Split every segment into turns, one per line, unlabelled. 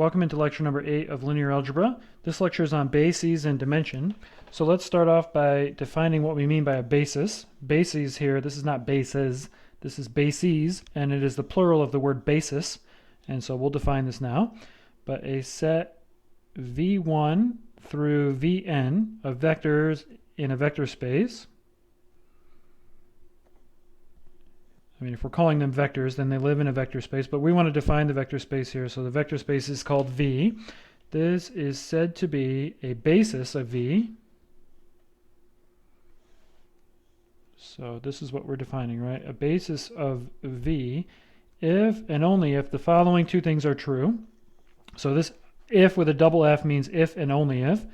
Welcome into lecture number 8 of linear algebra. This lecture is on bases and dimension. So let's start off by defining what we mean by a basis. Bases here, this is not bases, this is bases, and it is the plural of the word basis. And so we'll define this now. But a set V1 through Vn of vectors in a vector space. I mean, if we're calling them vectors, then they live in a vector space, but we want to define the vector space here. So the vector space is called V. This is said to be a basis of V. So this is what we're defining, right? A basis of V if and only if the following two things are true. So this if with a double F means if and only if.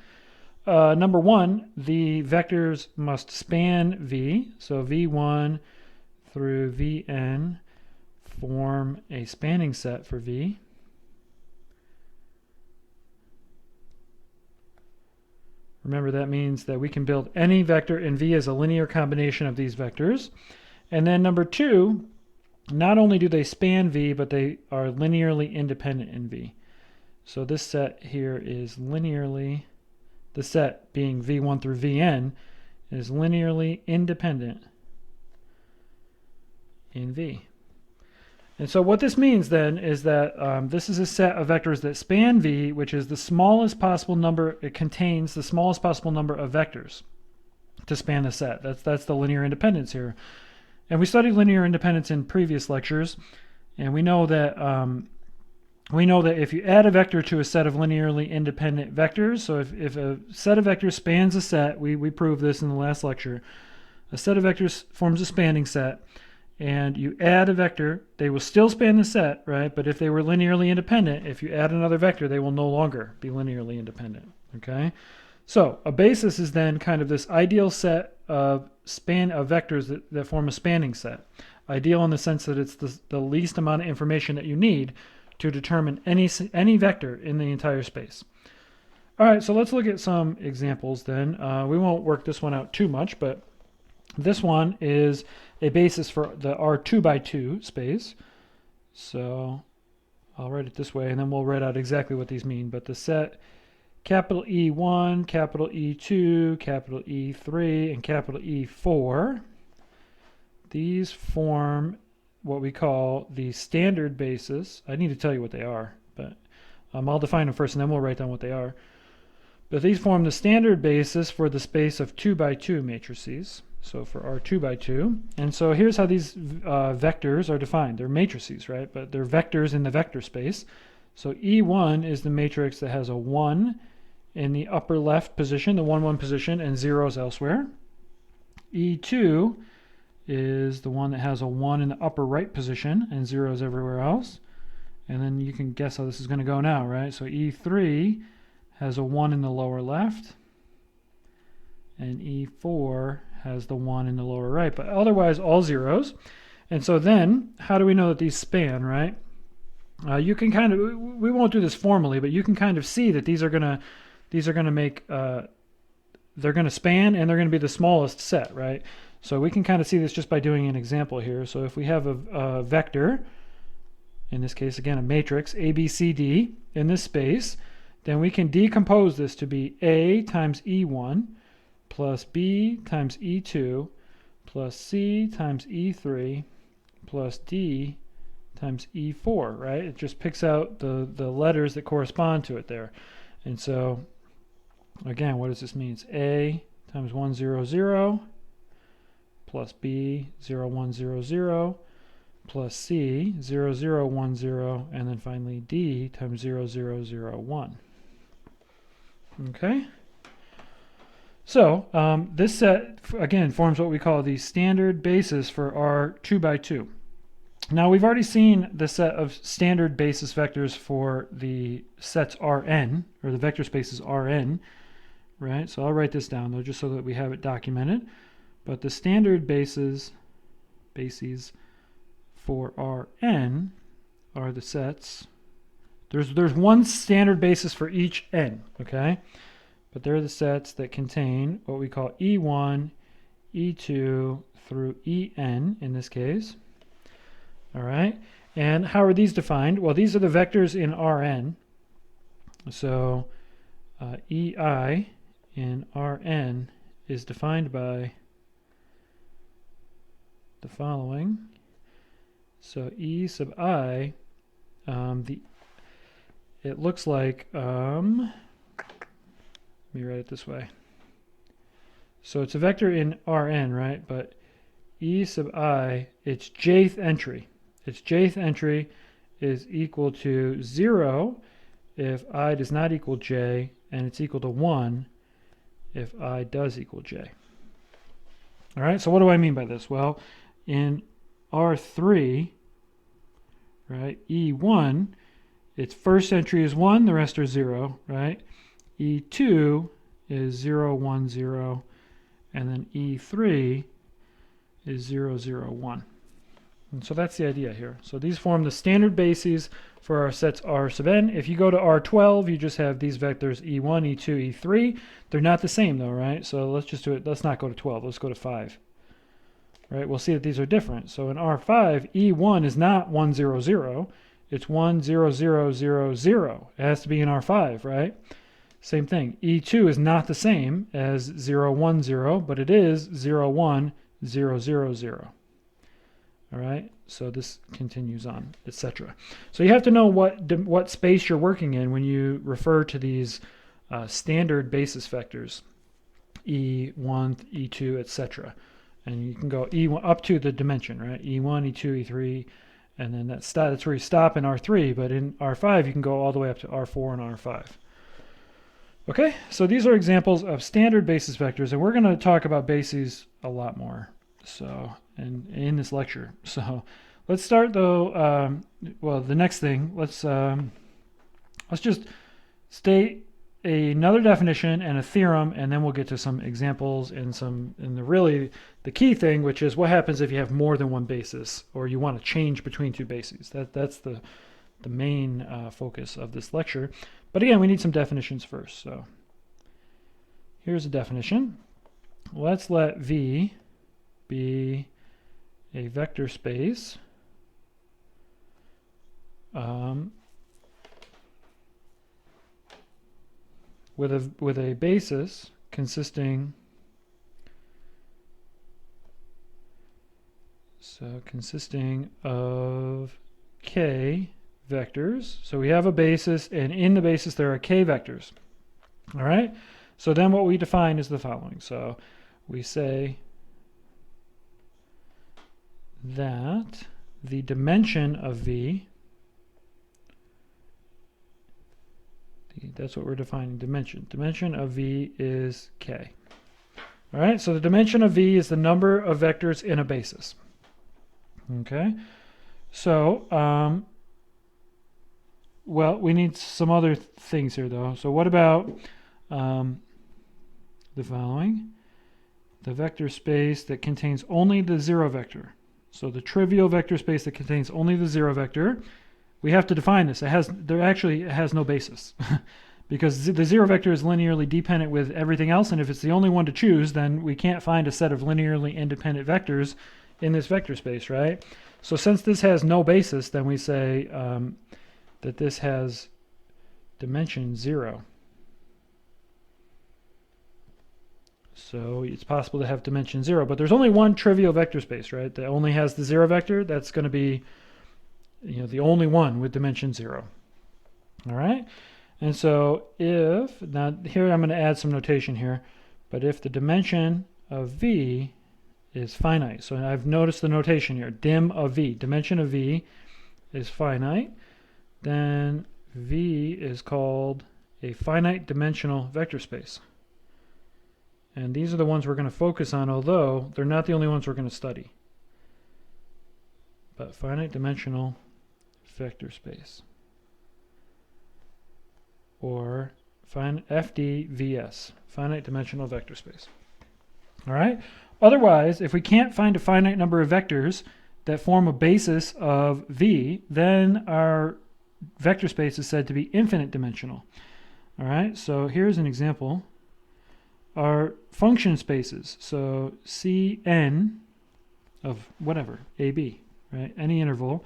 Number one, the vectors must span V. So V1 through Vn form a spanning set for V. Remember, that means that we can build any vector in V as a linear combination of these vectors. And then number two, not only do they span V, but they are linearly independent in V. So this set here is linearly, the set being V1 through Vn, is linearly independent in V. And so what this means then is that this is a set of vectors that span V, which is the smallest possible number. It contains the smallest possible number of vectors to span the set. That's the linear independence here. And we studied linear independence in previous lectures, and we know that if you add a vector to a set of linearly independent vectors, so if a set of vectors spans a set, we proved this in the last lecture, a set of vectors forms a spanning set, and you add a vector, they will still span the set, right? But if they were linearly independent, if you add another vector, they will no longer be linearly independent, okay? So a basis is then kind of this ideal set of vectors that form a spanning set. Ideal in the sense that it's the least amount of information that you need to determine any vector in the entire space. All right, so let's look at some examples then. We won't work this one out too much, but this one is a basis for the R2x2 space. So I'll write it this way, and then we'll write out exactly what these mean. But the set capital E1, capital E2, capital E3, and capital E4, these form what we call the standard basis. I need to tell you what they are, but I'll define them first, and then we'll write down what they are. But these form the standard basis for the space of 2x2 matrices. So for R2x2. And so here's how these vectors are defined. They're matrices, right? But they're vectors in the vector space. So E1 is the matrix that has a 1 in the upper left position, the 1, 1 position, and zeros elsewhere. E2 is the one that has a 1 in the upper right position and zeros everywhere else. And then you can guess how this is going to go now, right? So E3 has a 1 in the lower left, and E4 has the 1 in the lower right, but otherwise all zeros. And so then, how do we know that these span, right? You can kind of, we won't do this formally, but you can kind of see that these are gonna make, they're gonna span, and they're gonna be the smallest set, right? So we can kind of see this just by doing an example here. So if we have a vector, in this case again a matrix, A, B, C, D, in this space, then we can decompose this to be A times E1 plus B times E2 plus C times E3 plus D times E4, right? It just picks out the letters that correspond to it there. And so, again, what does this mean? It's A times 1, 0, 0 plus B, 0, 1, 0, 0 plus C, 0, 0, 1, 0, and then finally D times 0, 0, 0, 1. Okay? So this set, again, forms what we call the standard basis for R2x2. Now, we've already seen the set of standard basis vectors for the sets Rn, or the vector spaces Rn, right? So I'll write this down, though, just so that we have it documented. But the standard bases for Rn are the sets. There's one standard basis for each n, okay? But they're the sets that contain what we call E1, E2 through En in this case. All right. And how are these defined? Well, these are the vectors in Rn. So EI in Rn is defined by the following. So E sub I, it looks like, let me write it this way. So it's a vector in Rn, right? But E sub I, its jth entry. Its jth entry is equal to 0 if I does not equal j, and it's equal to 1 if I does equal j. All right, so what do I mean by this? Well, in R3, right, E1, its first entry is 1, the rest are 0, right? E2 is 0, 1, 0, and then E3 is 0, 0, 1. And so that's the idea here. So these form the standard bases for our sets R sub n. If you go to R12, you just have these vectors E1, E2, E3. They're not the same though, right? So let's just do it. Let's not go to 12. Let's go to 5. Right? We'll see that these are different. So in R5, E1 is not 1, 0, 0. It's 1, 0, 0, 0, 0. It has to be in R5, right? Same thing. E2 is not the same as 0, 1, 0, but it is 0, 1, 0, 0, 0. All right, so this continues on, etc. So you have to know what space you're working in when you refer to these standard basis vectors, E1, E2, etc. And you can go E1 up to the dimension, right? E1, E2, E3, and then that's where you stop in R3. But in R5, you can go all the way up to R4 and R5. Okay, so these are examples of standard basis vectors, and we're going to talk about bases a lot more. So, and in this lecture. So, let's start though. Well, the next thing, let's just state another definition and a theorem, and then we'll get to some examples and the key thing, which is what happens if you have more than one basis or you want to change between two bases. That's the main focus of this lecture. But again, we need some definitions first. So, here's a definition. Let's let V be a vector space with a basis consisting of k vectors. So we have a basis, and in the basis there are k vectors. All right, so then what we define is the following. So we say that the dimension of V, that's what we're defining, dimension of V is k. All right, so the dimension of V is the number of vectors in a basis. Okay, so well, we need some other things here though. So what about the following? The vector space that contains only the zero vector. So the trivial vector space that contains only the zero vector, we have to define this. It has no basis because the zero vector is linearly dependent with everything else, and if it's the only one to choose, then we can't find a set of linearly independent vectors in this vector space, right? So since this has no basis, then we say that this has dimension 0. So it's possible to have dimension 0, but there's only one trivial vector space, right? That only has the 0 vector. That's going to be, the only one with dimension 0. All right. And so now here I'm going to add some notation here, but if the dimension of V is finite, so I've noticed the notation here, dim of V, dimension of V is finite, then V is called a finite dimensional vector space. And these are the ones we're going to focus on, although they're not the only ones we're going to study. But finite dimensional vector space, or FDVS, finite dimensional vector space. All right? Otherwise, if we can't find a finite number of vectors that form a basis of V, then our vector space is said to be infinite dimensional. All right? So here's an example. Our function spaces, so Cn of whatever, AB, right? Any interval.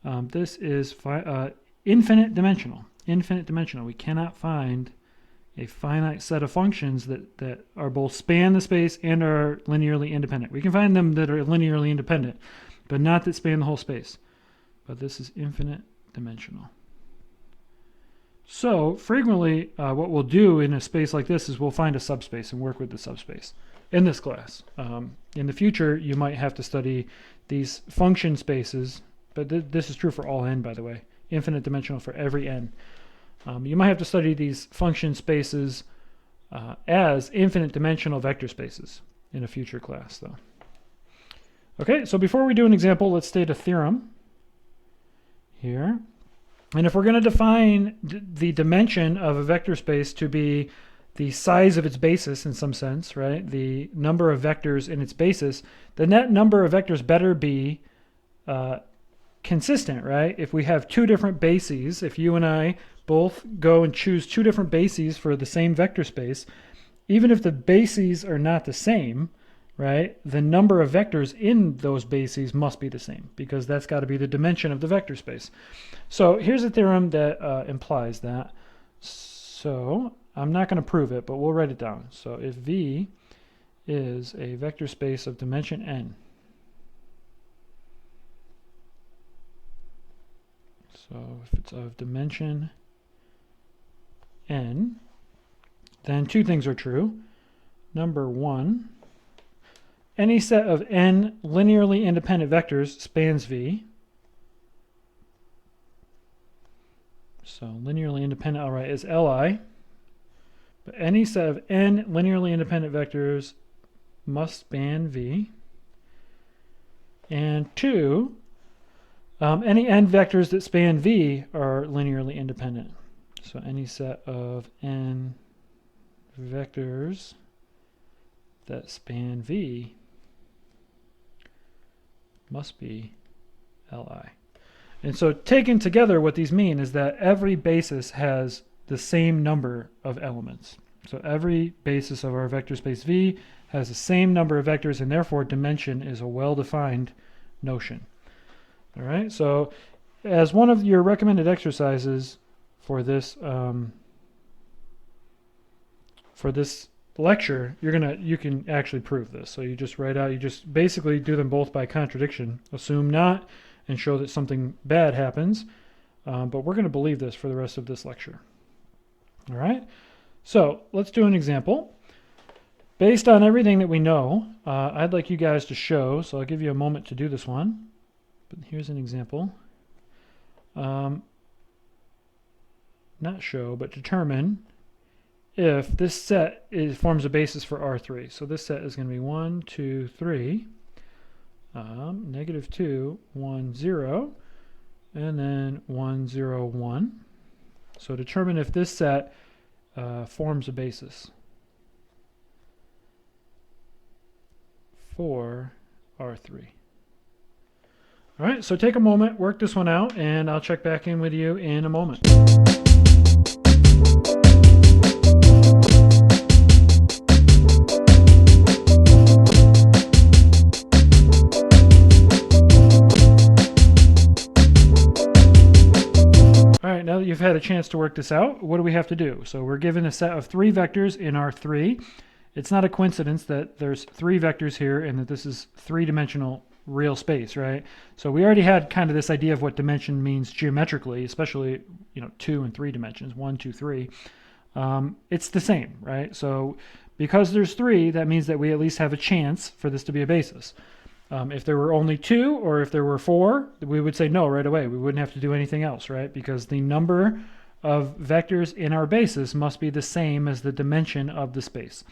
This is infinite dimensional. infinite dimensional. We cannot find a finite set of functions that are both span the space and are linearly independent. We can find them that are linearly independent, but not that span the whole space. But this is infinite dimensional. So frequently what we'll do in a space like this is we'll find a subspace and work with the subspace in this class. In the future, you might have to study these function spaces, but this is true for all n, by the way, infinite dimensional for every n. You might have to study these function spaces as infinite dimensional vector spaces in a future class, though. Okay, so before we do an example, let's state a theorem here. And if we're going to define the dimension of a vector space to be the size of its basis in some sense, right, the number of vectors in its basis, the net number of vectors better be consistent, right? If we have two different bases, if you and I both go and choose two different bases for the same vector space, even if the bases are not the same, right, the number of vectors in those bases must be the same, because that's got to be the dimension of the vector space. So here's a theorem that implies that. So I'm not going to prove it, but we'll write it down. So if V is a vector space of dimension n, so if it's of dimension n, then two things are true. Number one, any set of n linearly independent vectors spans V. So linearly independent, all right, is Li. But any set of n linearly independent vectors must span V. And two, any n vectors that span V are linearly independent. So any set of n vectors that span V must be Li. And so taken together, what these mean is that every basis has the same number of elements. So every basis of our vector space V has the same number of vectors, and therefore dimension is a well-defined notion. All right, so as one of your recommended exercises for this lecture, you can actually prove this. So you just write out, you just basically do them both by contradiction, assume not, and show that something bad happens. But we're going to believe this for the rest of this lecture. All right, so let's do an example. Based on everything that we know, I'd like you guys to show, so I'll give you a moment to do this one. But here's an example. Not show, but determine if this set forms a basis for R3. So this set is going to be 1, 2, 3, -2, 1, 0, and then 1, 0, 1. So determine if this set forms a basis for R3. All right, so take a moment, work this one out, and I'll check back in with you in a moment. Now that you've had a chance to work this out, what do we have to do? So we're given a set of 3 vectors in R3. It's not a coincidence that there's 3 vectors here and that this is 3-dimensional real space, right? So we already had kind of this idea of what dimension means geometrically, especially 2 and 3 dimensions, 1, 2, 3. It's the same, right? So because there's 3, that means that we at least have a chance for this to be a basis. If there were only 2 or if there were 4, we would say no right away. We wouldn't have to do anything else, right? Because the number of vectors in our basis must be the same as the dimension of the space.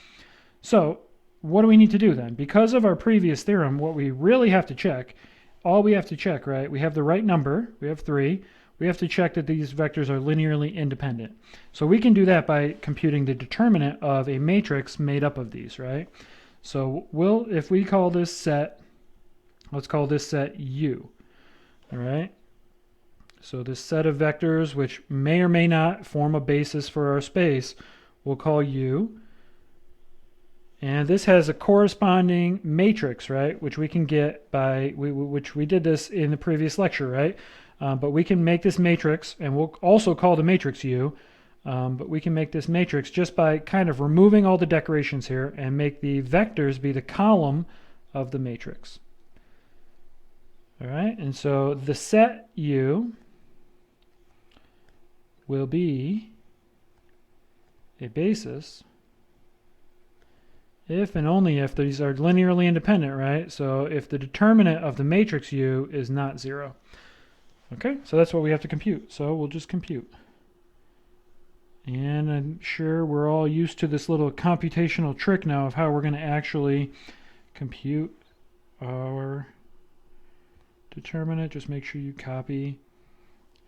So what do we need to do then? Because of our previous theorem, what we really have to check, all we have to check, right? We have the right number, we have 3. We have to check that these vectors are linearly independent. So we can do that by computing the determinant of a matrix made up of these, right? So if we call this set, let's call this set U, all right? So this set of vectors, which may or may not form a basis for our space, we'll call U. And this has a corresponding matrix, right, which we can get by, which we did this in the previous lecture, right? but we can make this matrix, and we'll also call the matrix U, but we can make this matrix just by kind of removing all the decorations here and make the vectors be the column of the matrix. All right, and so the set U will be a basis if and only if these are linearly independent, right? So if the determinant of the matrix U is not 0. Okay, so that's what we have to compute. So we'll just compute. And I'm sure we're all used to this little computational trick now of how we're going to actually compute our determinant. Just make sure you copy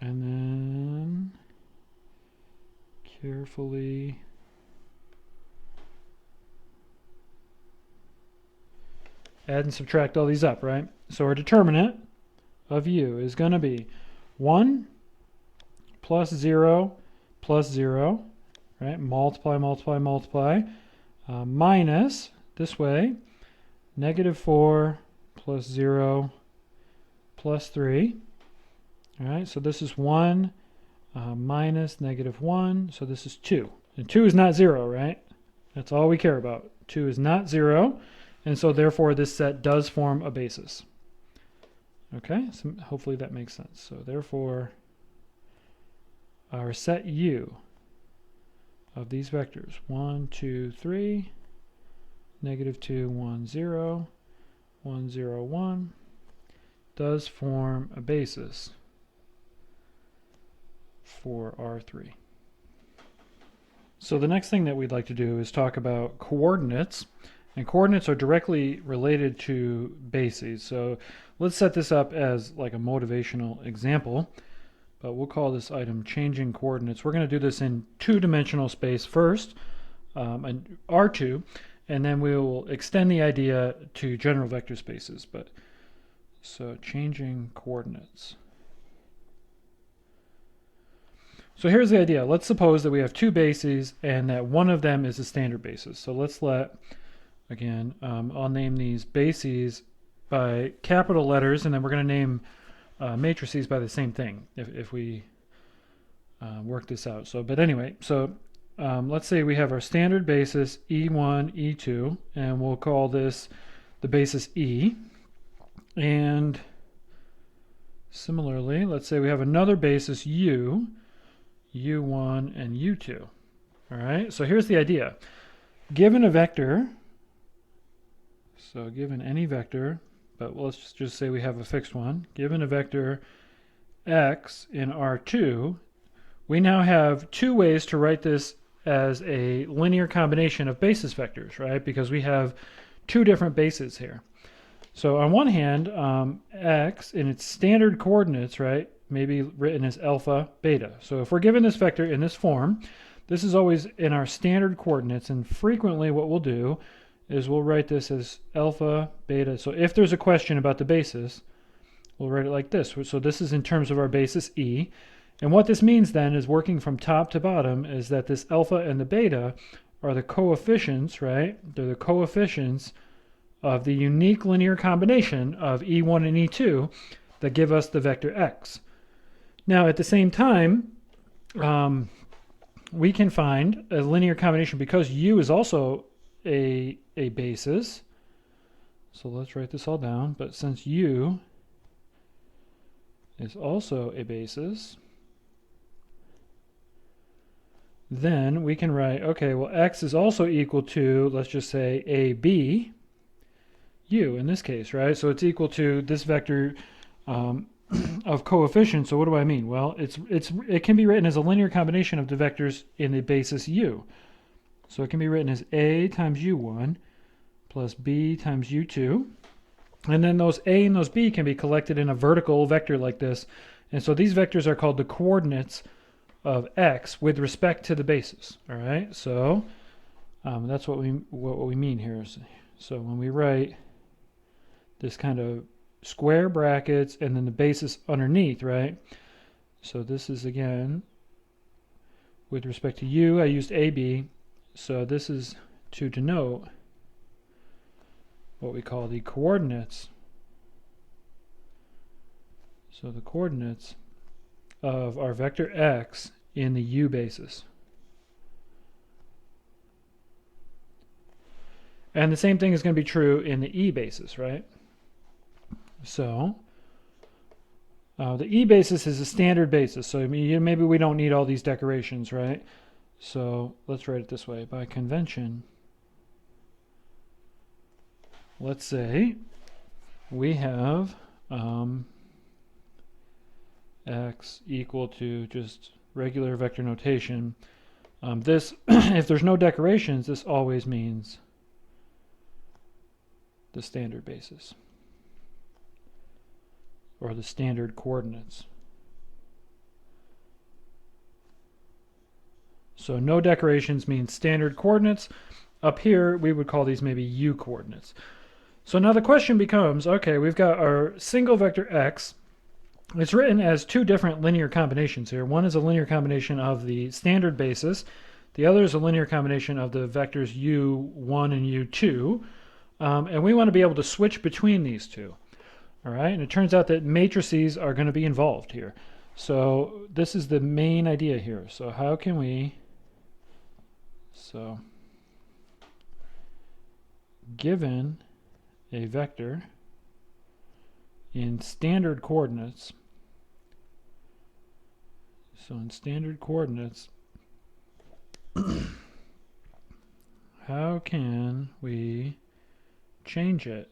and then carefully add and subtract all these up, right? So our determinant of U is going to be 1 plus 0 plus 0, right? Multiply, multiply, multiply, minus, this way, negative 4 plus 0 plus 3. All right, so this is 1 minus negative 1, so this is 2. And 2 is not 0, right? That's all we care about. 2 is not 0, and so therefore this set does form a basis. Okay, so hopefully that makes sense. So therefore, our set U of these vectors, 1, 2, 3, negative 2, 1, 0, 1, 0, 1, does form a basis for R3. So the next thing that we'd like to do is talk about coordinates. And coordinates are directly related to bases. So let's set this up as like a motivational example. But we'll call this item changing coordinates. We're going to do this in two-dimensional space first, and R2, and then we will extend the idea to general vector spaces. But so changing coordinates. So here's the idea. Let's suppose that we have two bases and that one of them is a standard basis. So let's let, again, I'll name these bases by capital letters, and then we're going to name matrices by the same thing if we work this out. So, but anyway, so let's say we have our standard basis E1, E2, and we'll call this the basis E. And similarly, let's say we have another basis U, U1, and U2. All right, so here's the idea. Given a vector, so given any vector, but let's just say we have a fixed one. Given a vector x in R2, we now have two ways to write this as a linear combination of basis vectors, right? Because we have two different bases here. So on one hand, x in its standard coordinates, right, may be written as alpha, beta. So if we're given this vector in this form, this is always in our standard coordinates, and frequently what we'll do is we'll write this as alpha, beta. So if there's a question about the basis, we'll write it like this. So this is in terms of our basis E. And what this means then is, working from top to bottom, is that this alpha and the beta are the coefficients, right? They're the coefficients of the unique linear combination of E1 and E2 that give us the vector x. Now at the same time, we can find a linear combination because U is also a basis. So let's write this all down. But since U is also a basis, then we can write, okay, well, x is also equal to, let's just say, AB, U in this case, right? So it's equal to this vector of coefficients. So what do I mean? Well, it can be written as a linear combination of the vectors in the basis U. So it can be written as A times U1 plus B times U2. And then those A and those B can be collected in a vertical vector like this. And so these vectors are called the coordinates of x with respect to the basis. All right, so that's what we mean here. So when we write this kind of square brackets and then the basis underneath, right? So this is, again, with respect to U, I used AB. So this is to denote what we call the coordinates. So the coordinates of our vector x in the u basis. And the same thing is going to be true in the e basis, right? So the e basis is a standard basis. So maybe we don't need all these decorations, right? So let's write it this way. By convention, let's say we have x equal to just regular vector notation. This, if there's no decorations, this always means the standard basis or the standard coordinates. So no decorations means standard coordinates. Up here, we would call these maybe u coordinates. So now the question becomes, okay, we've got our single vector x. It's written as two different linear combinations here. One is a linear combination of the standard basis. The other is a linear combination of the vectors u1 and u2. And we want to be able to switch between these two. All right, and it turns out that matrices are going to be involved here. So this is the main idea here. So how can we, given a vector in standard coordinates, how can we change it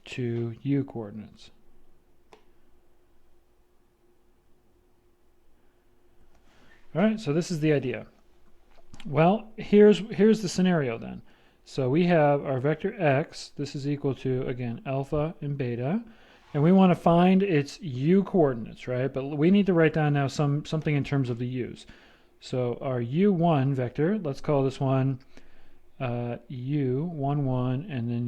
to u coordinates? All right, so this is the idea. Well, here's the scenario then. So we have our vector x. This is equal to, again, alpha and beta. And we want to find its u coordinates, right? But we need to write down now something in terms of the u's. So our u1 vector, let's call this one u11 and then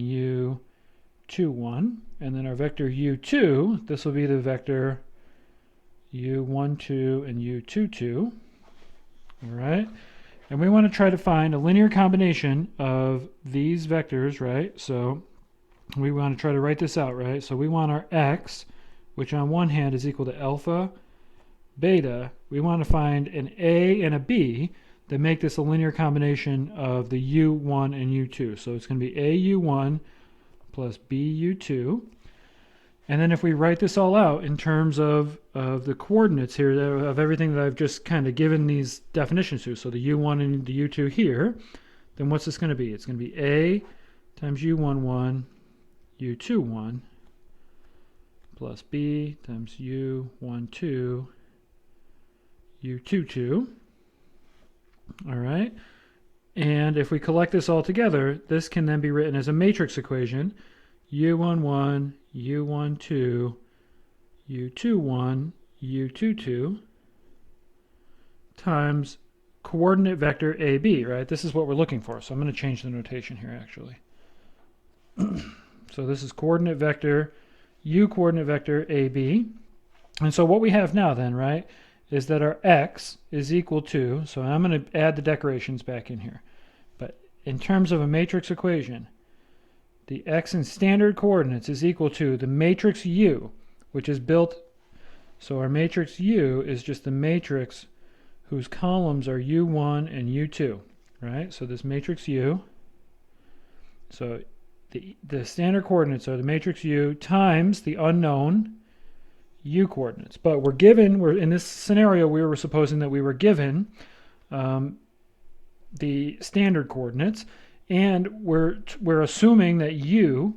u21. And then our vector u2, this will be the vector u12 and u22. All right. And we want to try to find a linear combination of these vectors, right? So we want to try to write this out, right? So we want our x, which on one hand is equal to alpha, beta. We want to find an a and a b that make this a linear combination of the u1 and u2. So it's going to be a u1 plus b u2. And then if we write this all out in terms of the coordinates here, of everything that I've just kind of given these definitions to, so the u1 and the u2 here, then what's this going to be? It's going to be a times u11 u21 plus b times u12 u22. All right. And if we collect this all together, this can then be written as a matrix equation. u11, u12, u21, u22 times coordinate vector AB, right? This is what we're looking for. So I'm going to change the notation here, actually. So this is coordinate vector, u coordinate vector AB. And so what we have now then, right, is that our x is equal to, so I'm going to add the decorations back in here. But in terms of a matrix equation, the x in standard coordinates is equal to the matrix U, which is built, so our matrix U is just the matrix whose columns are U1 and U2, right? So this matrix U, so the standard coordinates are the matrix U times the unknown U coordinates. But we're in this scenario, we were supposing that we were given the standard coordinates, and we're assuming that U,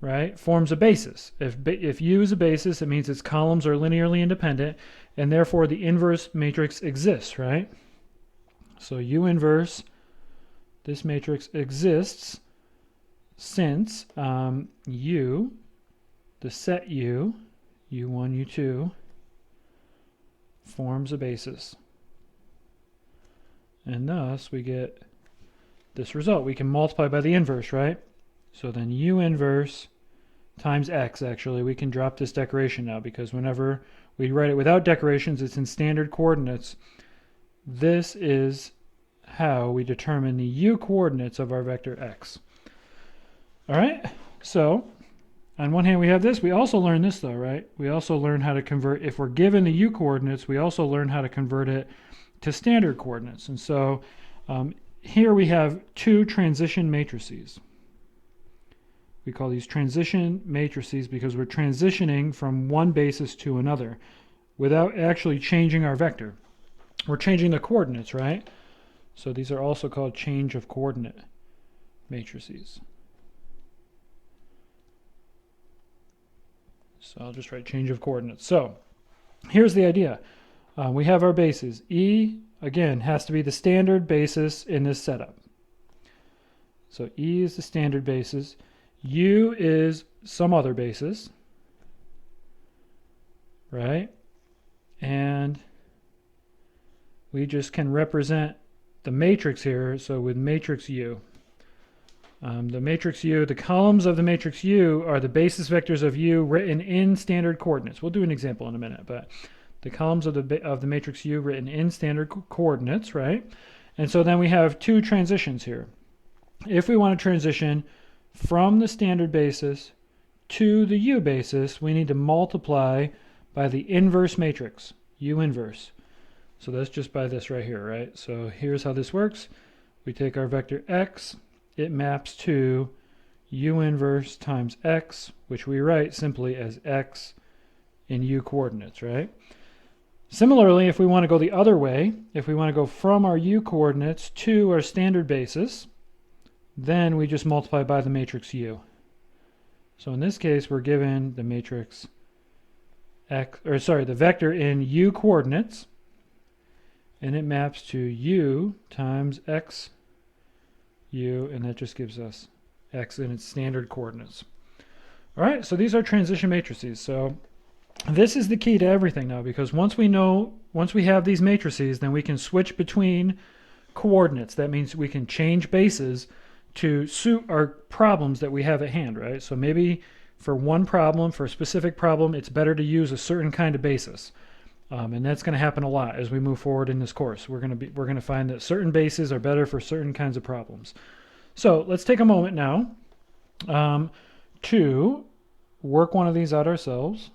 right, forms a basis. If U is a basis, it means its columns are linearly independent, and therefore the inverse matrix exists, right? So U inverse, this matrix exists since U, the set U, U1, U2, forms a basis. And thus we get this result. We can multiply by the inverse, right? So then U inverse times X, actually, we can drop this decoration now, because whenever we write it without decorations, it's in standard coordinates. This is how we determine the U coordinates of our vector X. All right, so on one hand we have this. We also learn this though, right? We also learn how to convert, if we're given the u coordinates, we also learn how to convert it to standard coordinates. And so here we have two transition matrices. We call these transition matrices because we're transitioning from one basis to another without actually changing our vector. We're changing the coordinates, right? So these are also called change of coordinate matrices. So I'll just write change of coordinates. So here's the idea. We have our bases. E, again, has to be the standard basis in this setup. So E is the standard basis. U is some other basis, right? And we just can represent the matrix here. So with matrix U, the matrix U, the columns of the matrix U are the basis vectors of U written in standard coordinates. We'll do an example in a minute, but the columns of the matrix U written in standard coordinates, right? And so then we have two transitions here. If we want to transition from the standard basis to the U basis, we need to multiply by the inverse matrix, U inverse. So that's just by this right here, right? So here's how this works. We take our vector x, it maps to U inverse times x, which we write simply as x in U coordinates, right? Similarly, if we want to go the other way, if we want to go from our U coordinates to our standard basis, then we just multiply by the matrix U. So in this case, we're given the matrix x, or sorry, the vector in U coordinates, and it maps to U times x U, and that just gives us x in its standard coordinates. All right, so these are transition matrices. So this is the key to everything now, because once we have these matrices, then we can switch between coordinates. That means we can change bases to suit our problems that we have at hand, right? So maybe for one problem, for a specific problem, it's better to use a certain kind of basis. And that's going to happen a lot as we move forward in this course. We're going to find that certain bases are better for certain kinds of problems. So let's take a moment now to work one of these out ourselves.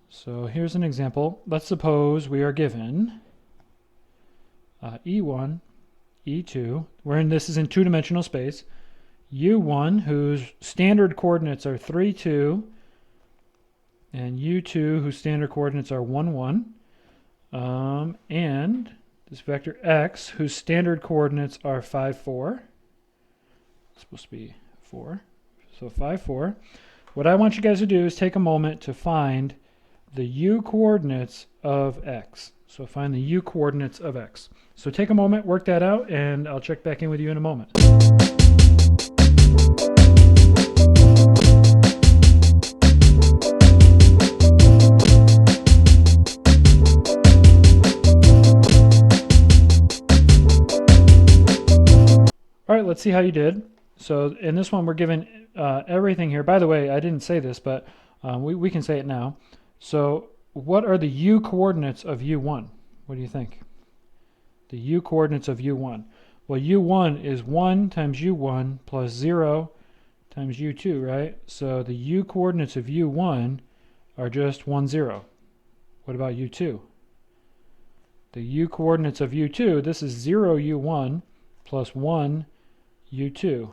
So here's an example. Let's suppose we are given E1, E2. This is in two-dimensional space. U1, whose standard coordinates are 3, 2, and U2, whose standard coordinates are 1, 1. And this vector x, whose standard coordinates are 5, 4. It's supposed to be 4. So 5, 4. What I want you guys to do is take a moment to find the U coordinates of x. So find the U coordinates of x. So take a moment, work that out, and I'll check back in with you in a moment. All right, let's see how you did. So in this one, we're given everything here. By the way, I didn't say this, but we can say it now. So what are the U coordinates of U1? What do you think? The U coordinates of U1. Well, U1 is 1 times U1 plus 0 times U2, right? So the U coordinates of U1 are just 1, 0. What about U2? The U coordinates of U2, this is 0 U1 plus 1 U2.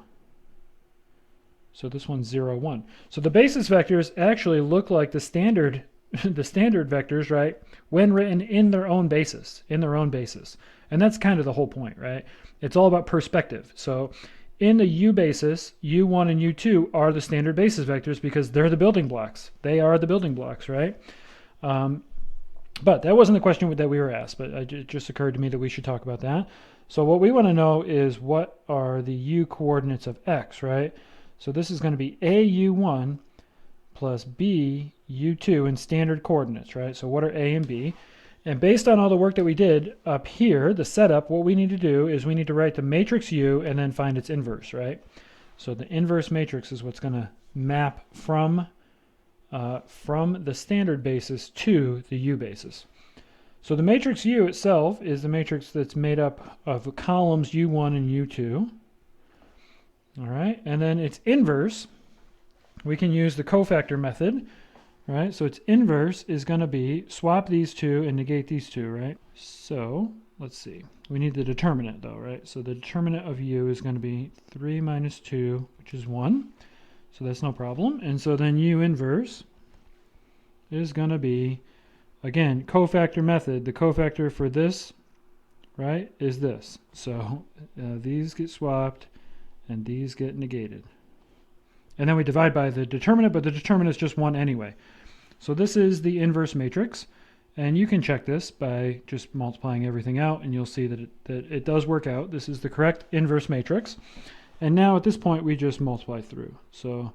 So this one's 0, 1. So the basis vectors actually look like the standard vectors, right, when written in their own basis, And that's kind of the whole point, right? It's all about perspective. So in the U basis, U1 and U2 are the standard basis vectors because they're the building blocks. They are the building blocks, right? But that wasn't the question that we were asked, but it just occurred to me that we should talk about that. So what we want to know is what are the U coordinates of x, right? So this is going to be A U1 plus B U2 in standard coordinates, right? So what are A and B? And based on all the work that we did up here, the setup, what we need to do is we need to write the matrix U and then find its inverse, right? So the inverse matrix is what's going to map from the standard basis to the U basis. So the matrix U itself is the matrix that's made up of columns U1 and U2. All right, and then its inverse we can use the cofactor method, right? So its inverse is going to be swap these two and negate these two, right? So let's see. We need the determinant though, right? So the determinant of u is going to be 3 minus 2, which is 1. So that's no problem. And so then u inverse is going to be, again, cofactor method. The cofactor for this, right, is this. So these get swapped and these get negated. And then we divide by the determinant, but the determinant is just 1 anyway. So this is the inverse matrix. And you can check this by just multiplying everything out, and you'll see that it does work out. This is the correct inverse matrix. And now at this point, we just multiply through. So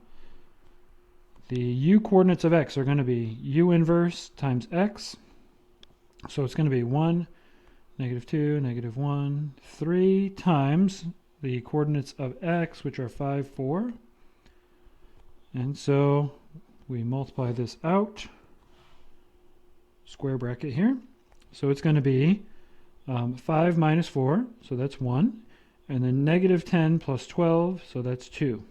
the u coordinates of x are going to be u inverse times x. So it's going to be 1, negative 2, negative 1, 3 times the coordinates of x, which are 5, 4. And so we multiply this out. Square bracket here. So it's going to be 5 minus 4, so that's 1. And then negative 10 plus 12, so that's 2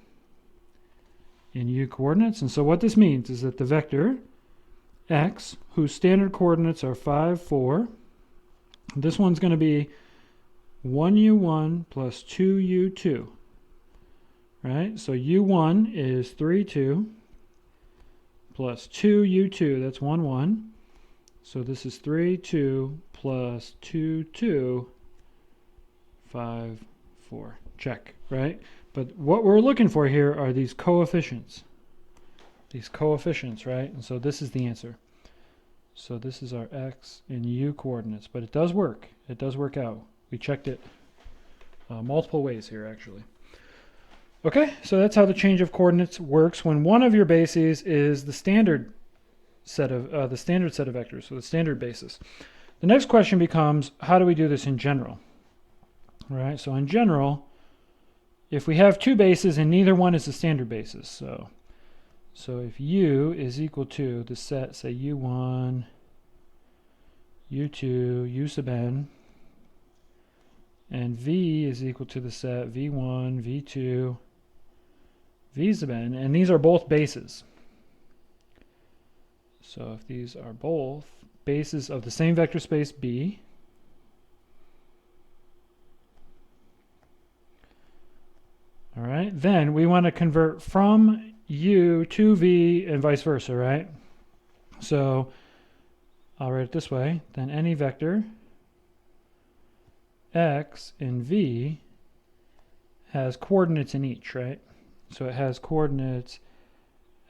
in u coordinates. And so what this means is that the vector x, whose standard coordinates are 5, 4, this one's going to be 1u1 plus 2u2. Right? So u1 is 3, 2 plus 2u2, that's 1, 1. So this is 3, 2 plus 2, 2, 5, 4. Check, right? But what we're looking for here are these coefficients. These coefficients, right? And so this is the answer. So this is our x in u coordinates. But it does work. It does work out. We checked it multiple ways here, actually. Okay, so that's how the change of coordinates works when one of your bases is the standard set of vectors, so the standard basis. The next question becomes, how do we do this in general? All right, so in general, if we have two bases and neither one is a standard basis, so if u is equal to the set, say u1, u2, u sub n, and v is equal to the set v1, v2, v sub n, and these are both bases. So if these are both bases of the same vector space B, all right, then we want to convert from U to V and vice versa, right? So I'll write it this way. Then any vector X in V has coordinates in each, right? So it has coordinates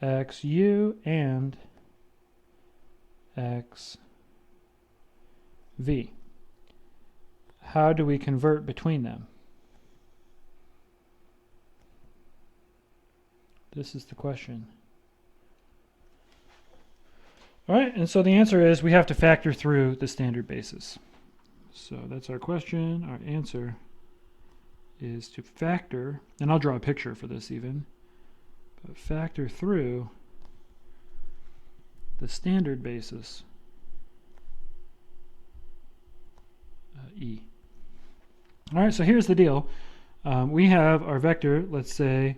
XU and XV. How do we convert between them? This is the question. All right, and so the answer is we have to factor through the standard basis. So that's our question. Our answer is to factor, and I'll draw a picture for this even, but factor through the standard basis, E. All right, so here's the deal. We have our vector, let's say,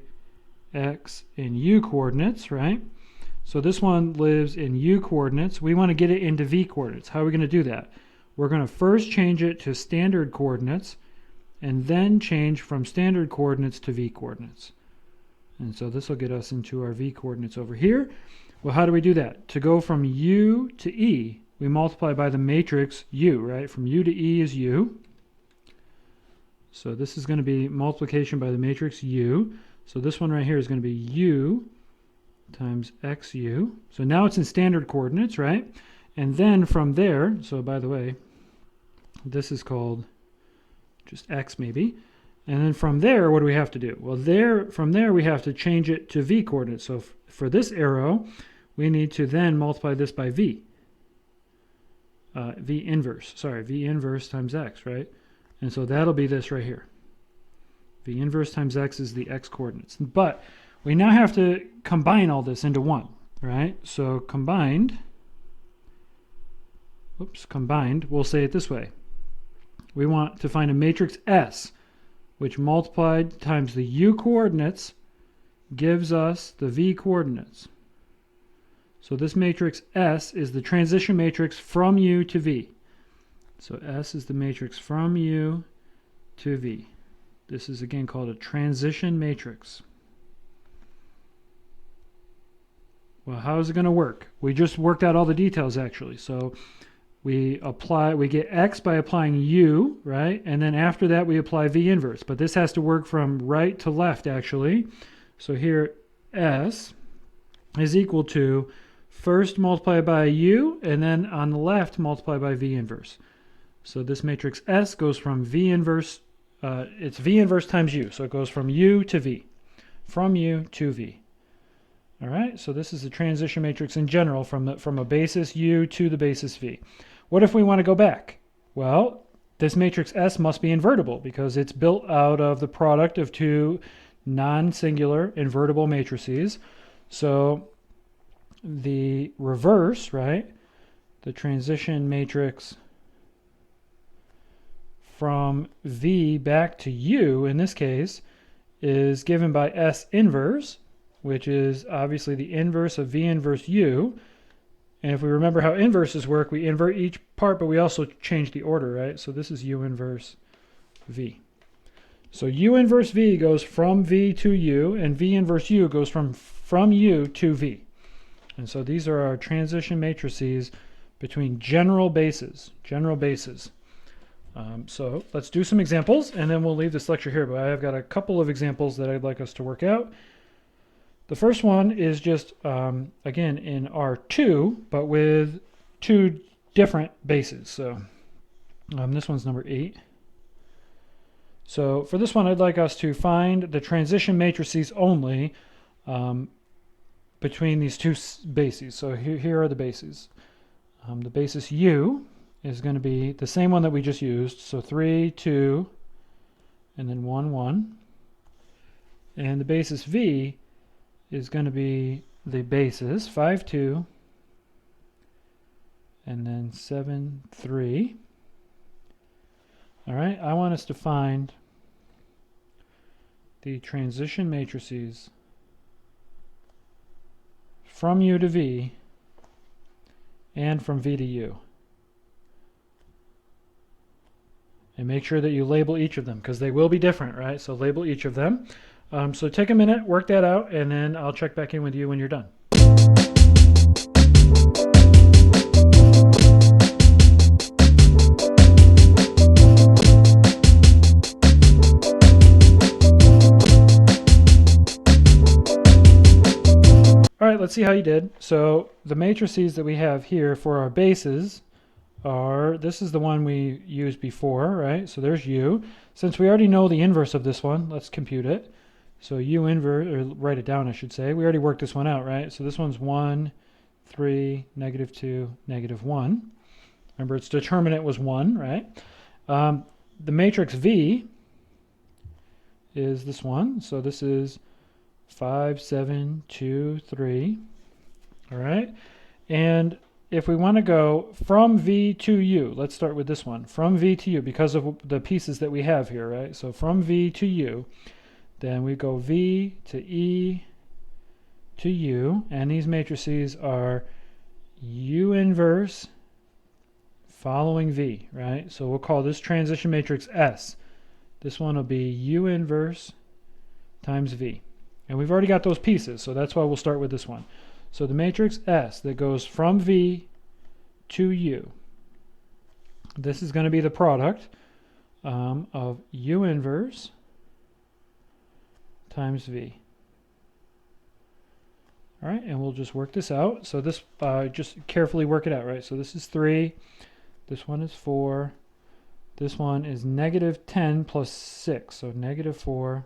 x in u coordinates, right? So this one lives in u coordinates. We want to get it into v coordinates. How are we going to do that? We're going to first change it to standard coordinates and then change from standard coordinates to v coordinates. And so this will get us into our v coordinates over here. Well, how do we do that? To go from u to e, we multiply by the matrix u, right? From u to e is u. So this is going to be multiplication by the matrix u. So this one right here is going to be u times xu. So now it's in standard coordinates, right? And then from there, so by the way, this is called just x maybe. And then from there, what do we have to do? Well, from there we have to change it to v coordinates. So for this arrow, we need to then multiply this by v. V inverse times x, right? And so that'll be this right here. V inverse times x is the x coordinates. But we now have to combine all this into one, right? So combined, we'll say it this way. We want to find a matrix S, which multiplied times the u coordinates gives us the V coordinates. So this matrix S is the transition matrix from U to V. So S is the matrix from U to V. This is again called a transition matrix. Well, how is it going to work? We just worked out all the details actually. So we get X by applying U, right? And then after that we apply V inverse. But this has to work from right to left actually. So here S is equal to first multiply by U, and then on the left multiply by V inverse. So this matrix S goes from V inverse, it's V inverse times U. So it goes from U to V, from U to V. All right, so this is the transition matrix in general from a basis U to the basis V. What if we want to go back? Well, this matrix S must be invertible because it's built out of the product of two non-singular invertible matrices. So the reverse, right, the transition matrix from V back to U in this case is given by S inverse, which is obviously the inverse of V inverse U. And if we remember how inverses work, we invert each part, but we also change the order, right? So this is U inverse V. So U inverse V goes from V to U, and V inverse U goes from U to V. And so these are our transition matrices between general bases. So let's do some examples, and then we'll leave this lecture here. But I've got a couple of examples that I'd like us to work out. The first one is just, again, in R2, but with two different bases. So this one's number 8. So for this one, I'd like us to find the transition matrices only between these two bases. So here are the bases. The basis U is going to be the same one that we just used. So 3, 2, and then 1, 1. And the basis V is going to be the basis 5, 2, and then 7, 3. All right, I want us to find the transition matrices from U to V and from V to U. And make sure that you label each of them because they will be different, right? So label each of them. So take a minute, work that out, and then I'll check back in with you when you're done. All right, let's see how you did. So the matrices that we have here for our bases are, this is the one we used before, right? So there's U. Since we already know the inverse of this one, let's compute it. So U inverse, or write it down, I should say. We already worked this one out, right? So this one's 1, 3, -2, -1. Remember, its determinant was 1, right? The matrix V is this one. So this is 5, 7, 2, 3. All right? And if we want to go from V to U, let's start with this one. From V to U, because of the pieces that we have here, right? So from V to U, then we go V to E to U, and these matrices are U inverse following V, right? So we'll call this transition matrix S. This one will be U inverse times V. And we've already got those pieces, so that's why we'll start with this one. So the matrix S that goes from V to U, this is going to be the product of U inverse times V. All right, and we'll just work this out. So this, just carefully work it out, right? So this is 3, this one is 4, this one is -10 plus 6, so -4,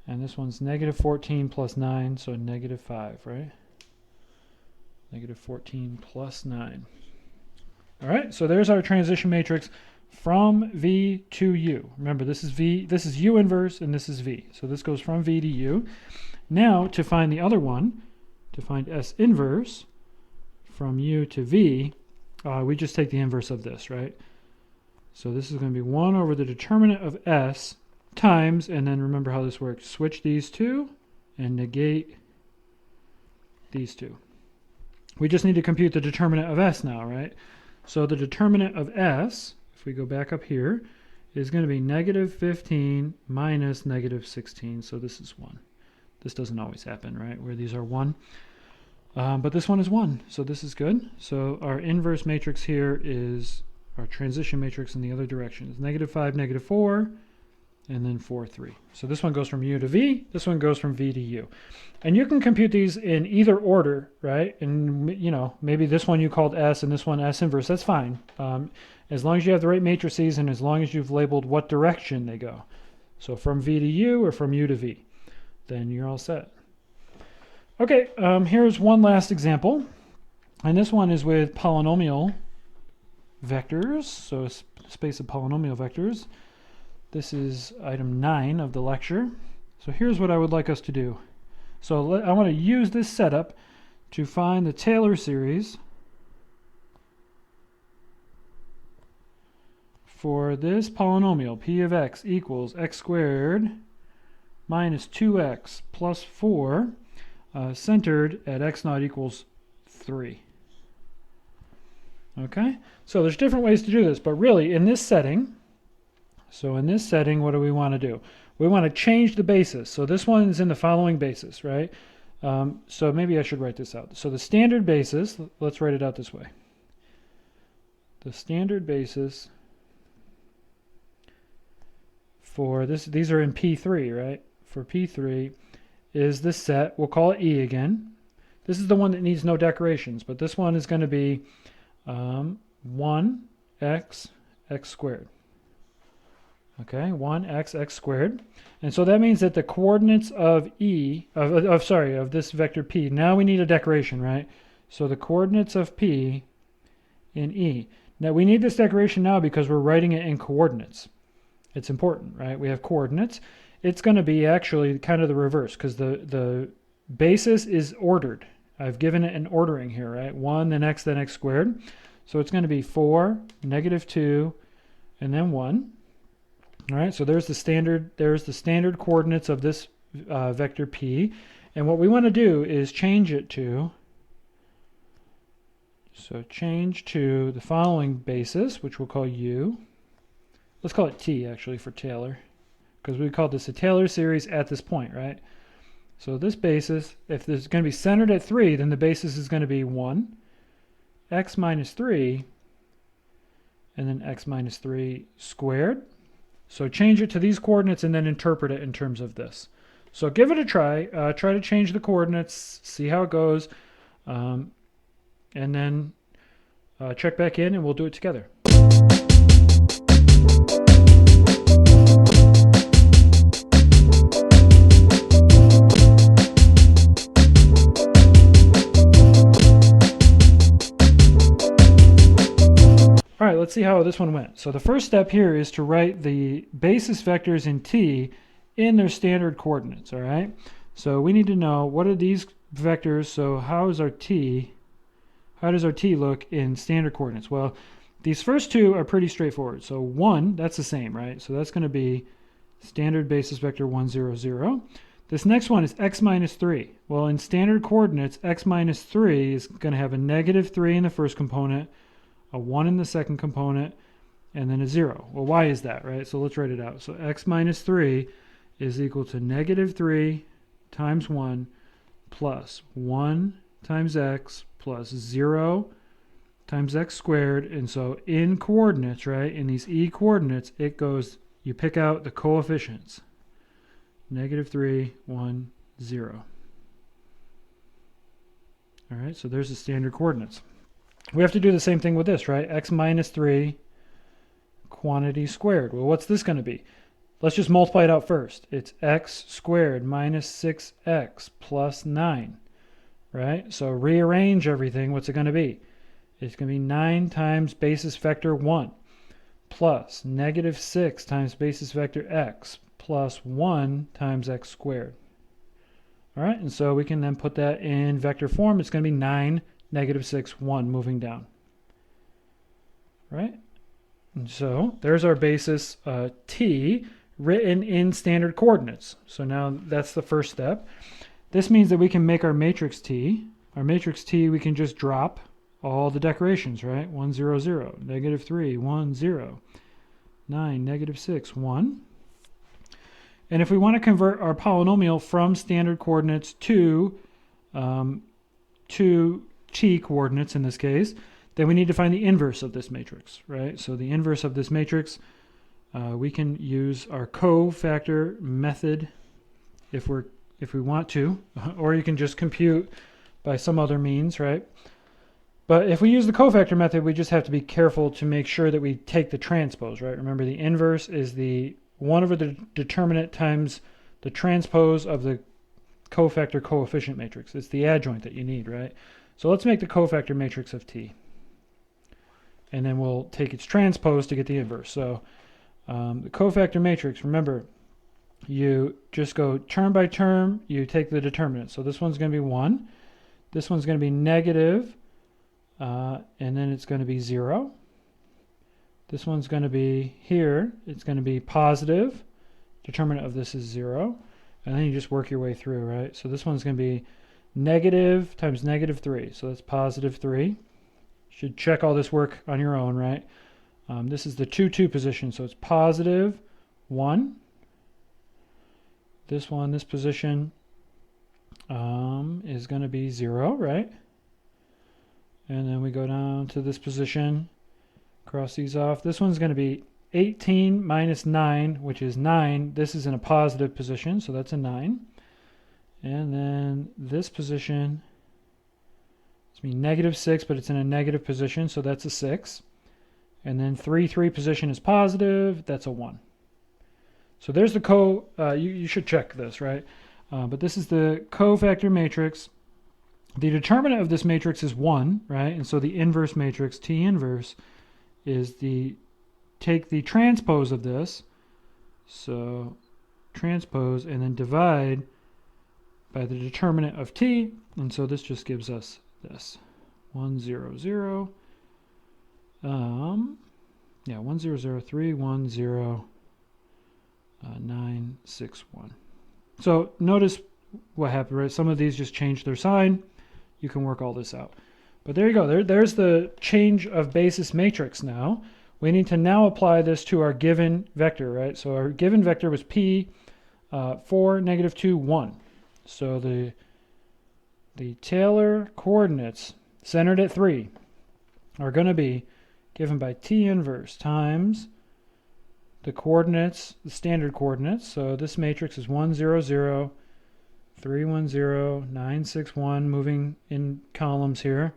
and this one's -14 plus 9, so -5, right? -14 plus 9. All right, so there's our transition matrix from V to U. Remember, this is V, this is U inverse, and this is V. So this goes from V to U. Now, to find the other one, to find S inverse from U to V, we just take the inverse of this, right? So this is going to be 1 over the determinant of S times, and then remember how this works. Switch these two and negate these two. We just need to compute the determinant of S now, right? So the determinant of S, if we go back up here, is going to be negative 15 minus negative 16. So this is 1. This doesn't always happen, right, where these are 1. But this one is 1, so this is good. So our inverse matrix here is our transition matrix in the other direction. It's negative 5, negative 4, and then 4, 3. So this one goes from U to V. This one goes from V to U. And you can compute these in either order, right? And, you know, maybe this one you called S and this one S inverse. That's fine. As long as you have the right matrices and as long as you've labeled what direction they go. So from V to U or from U to V. Then you're all set. Okay, here's one last example. And this one is with polynomial vectors. So a space of polynomial vectors. This is item 9 of the lecture. So here's what I would like us to do. So I want to use this setup to find the Taylor series for this polynomial, p of x equals x squared minus 2x plus 4, centered at x naught equals 3. Okay, so there's different ways to do this, but really in this setting, what do we want to do? We want to change the basis. So this one is in the following basis, right? So maybe I should write this out. So the standard basis, let's write it out this way. The standard basis for this, these are in P3, right? For P3 is this set, we'll call it E again. This is the one that needs no decorations, but this one is going to be 1x x squared. Okay, 1x x squared. And so that means that the coordinates of of this vector P, now we need a decoration, right? So the coordinates of P in E. Now we need this decoration now because we're writing it in coordinates. It's important, right? We have coordinates. It's going to be actually kind of the reverse because the basis is ordered. I've given it an ordering here, right? 1, then x squared. So it's going to be 4, negative 2, and then 1. All right, so there's the standard coordinates of this vector P. And what we want to do is change it to, change to the following basis, which we'll call U. Let's call it T, actually, for Taylor, because we called this a Taylor series at this point, right? So this basis, if it's going to be centered at 3, then the basis is going to be 1, x minus 3, and then x minus 3 squared. So change it to these coordinates and then interpret it in terms of this. So give it a try. Try to change the coordinates, see how it goes, and then check back in and we'll do it together. All right, let's see how this one went. So the first step here is to write the basis vectors in T in their standard coordinates, all right? So we need to know what are these vectors, so how does our T look in standard coordinates? Well, these first two are pretty straightforward. So 1, that's the same, right? So that's going to be standard basis vector 1, 0, 0. This next one is x minus 3. Well, in standard coordinates, x minus 3 is going to have a negative 3 in the first component, a 1 in the second component, and then a 0. Well, why is that, right? So let's write it out. So x minus 3 is equal to negative 3 times 1 plus 1 times x plus 0 times x squared. And so in coordinates, right, in these E coordinates, it goes, you pick out the coefficients. Negative 3, 1, 0. All right, so there's the standard coordinates. We have to do the same thing with this, right? X minus 3 quantity squared. Well, what's this going to be? Let's just multiply it out first. It's x squared minus 6x plus 9, right? So rearrange everything. What's it going to be? It's going to be 9 times basis vector 1 plus negative 6 times basis vector x plus 1 times x squared. All right, and so we can then put that in vector form. It's going to be 9, negative 6, 1 moving down. Right? And so there's our basis T. written in standard coordinates. So now that's the first step. This means that we can make our matrix T. Our matrix T, we can just drop all the decorations, right? 1, 0, 0, -3, 1, 0, 9, -6, 1. And if we want to convert our polynomial from standard coordinates to T coordinates in this case, then we need to find the inverse of this matrix, right? So the inverse of this matrix, we can use our cofactor method if we want to, or you can just compute by some other means, right? But if we use the cofactor method, we just have to be careful to make sure that we take the transpose, right? Remember, the inverse is the 1 over the determinant times the transpose of the cofactor coefficient matrix. It's the adjoint that you need, right? So let's make the cofactor matrix of T. And then we'll take its transpose to get the inverse. So the cofactor matrix, remember, you just go term by term, you take the determinant. So this one's going to be 1. This one's going to be negative, and then it's going to be 0. This one's going to be here. It's going to be positive. Determinant of this is 0. And then you just work your way through, right? So this one's going to be negative times -3. So that's +3. You should check all this work on your own, right? This is the 2, 2 position. So it's +1. This one, this position is going to be 0, right? And then we go down to this position, cross these off. This one's going to be 18 minus 9, which is 9. This is in a positive position, so that's a 9. And then this position, it's going to be -6, but it's in a negative position, so that's a 6. And then 3, 3 position is positive, that's a 1. So there's the you should check this, right? But this is the cofactor matrix. The determinant of this matrix is 1, right? And so the inverse matrix, T inverse, is take the transpose of this. So transpose and then divide by the determinant of T. And so this just gives us this. 1, 0, 0. 1, 0, 0, 3, 1, 0, 9, 6, 1. So notice what happened, right? Some of these just changed their sign. You can work all this out. But there you go. There's the change of basis matrix now. We need to now apply this to our given vector, right? So our given vector was P 4, -2, 1. So the Taylor coordinates centered at 3 are going to be given by T inverse times the coordinates, the standard coordinates. So this matrix is 1, 0, 0, 3, 1, 0, 9, 6, 1, moving in columns here,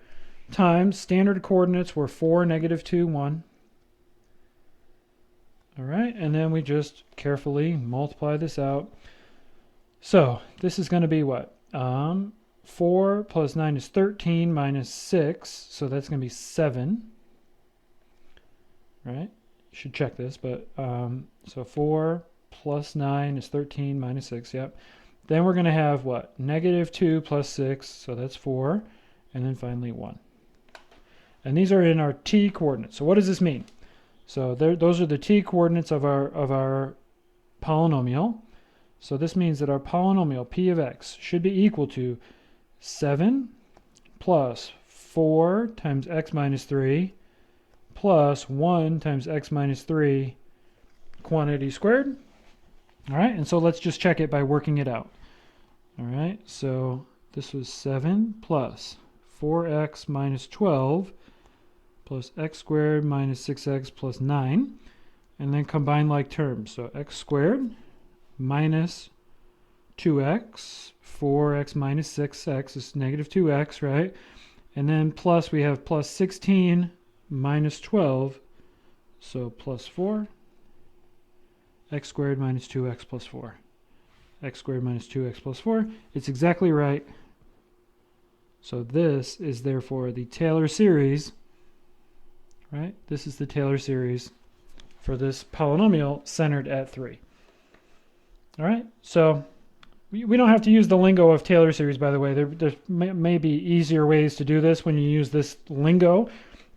times standard coordinates were 4, -2, 1. All right, and then we just carefully multiply this out. So this is going to be what? 4 plus 9 is 13 minus 6, so that's going to be 7. Right? You should check this, but so 4 plus 9 is 13 minus 6, yep. Then we're going to have what? -2 plus 6, so that's 4, and then finally 1. And these are in our T coordinates. So what does this mean? So those are the T coordinates of our polynomial. So this means that our polynomial P of x should be equal to 7 plus 4 times x minus 3 plus 1 times x minus 3 quantity squared. All right, and so let's just check it by working it out. All right, so this was 7 plus 4x minus 12 plus x squared minus 6x plus 9, and then combine like terms. So x squared minus 2x, 4x minus 6x is -2x, right? And then plus, we have plus 16 minus 12, so plus 4, x squared minus 2x plus 4. X squared minus 2x plus 4. It's exactly right. So this is therefore the Taylor series, right? This is the Taylor series for this polynomial centered at 3. All right, so we don't have to use the lingo of Taylor series, by the way. There may be easier ways to do this when you use this lingo,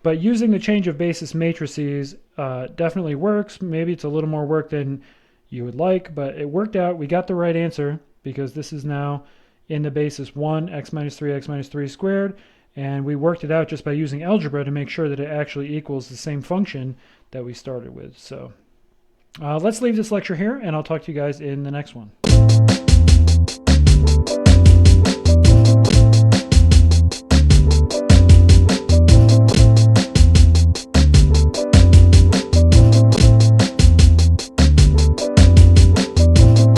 but using the change of basis matrices definitely works. Maybe it's a little more work than you would like, but it worked out. We got the right answer because this is now in the basis 1, x minus 3 squared, and we worked it out just by using algebra to make sure that it actually equals the same function that we started with. So let's leave this lecture here, and I'll talk to you guys in the next one.